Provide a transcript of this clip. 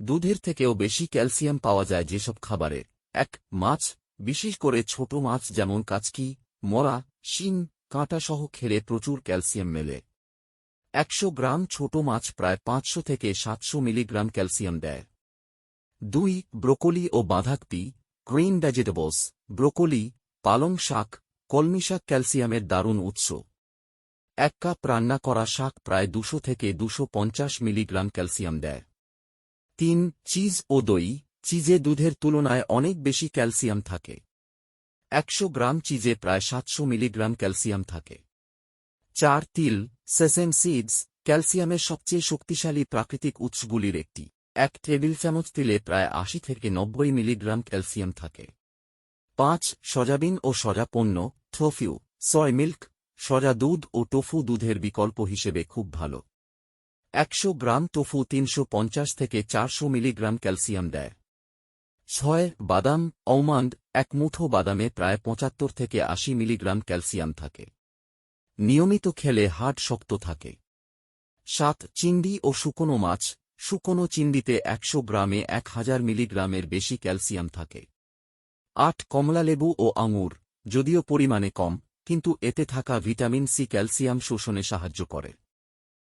দুধের থেকেও বেশি ক্যালসিয়াম পাওয়া যায় যেসব খাবারে: ১. মাছ, বিশেষ করে ছোট মাছ যেমন কাচকি, মরা, শিং, কাঁটাসহ খেলে প্রচুর ক্যালসিয়াম মেলে। ১০০ গ্রাম ছোট মাছ প্রায় ৫০০ থেকে ৭০০ মিলিগ্রাম ক্যালসিয়াম দেয়। ২. ব্রোকলি ও বাঁধাকপি, গ্রিন ভেজিটেবলস, ব্রোকলি, পালং শাক, কলমি শাক ক্যালসিয়ামের দারুণ উৎস। ১ কাপ রান্না করা শাক প্রায় ২০০ থেকে ২৫০ মিলিগ্রাম ক্যালসিয়াম দেয়। ৩. চিজ ও দই, চিজে দুধের তুলনায় অনেক বেশি ক্যালসিয়াম থাকে। ১০০ গ্রাম চিজে প্রায় ৭০০ মিলিগ্রাম ক্যালসিয়াম থাকে। ৪. তিল, সেসেম সিডস, ক্যালসিয়ামের সবচেয়ে শক্তিশালী প্রাকৃতিক উৎসগুলির একটি। ১ টেবিল চামচ তিলে প্রায় ৮০ থেকে ৯০ মিলিগ্রাম ক্যালসিয়াম থাকে। ৫. সয়াবিন ও সয়া পণ্য, টোফু, সয় মিল্ক, সয়া দুধ ও টোফু দুধের বিকল্প হিসেবে খুব ভালো। ১০০ গ্রাম টোফু ৩৫০ থেকে ৪০০ মিলিগ্রাম ক্যালসিয়াম দেয়। ৬. বাদাম, অলমন্ড, এক মুঠো বাদামে প্রায় ৭৫ থেকে ৮০ মিলিগ্রাম ক্যালসিয়াম থাকে। নিয়মিত খেলে হাড় শক্ত থাকে। ৭. চিংড়ি ও শুকনো মাছ, শুকনো চিংড়িতে ১০০ গ্রামে ১০০০ মিলিগ্রামের বেশি ক্যালসিয়াম থাকে। ৮. কমলালেবু ও আঙুর, যদিও পরিমাণে কম, কিন্তু এতে থাকা ভিটামিন সি ক্যালসিয়াম শোষণে সাহায্য করে।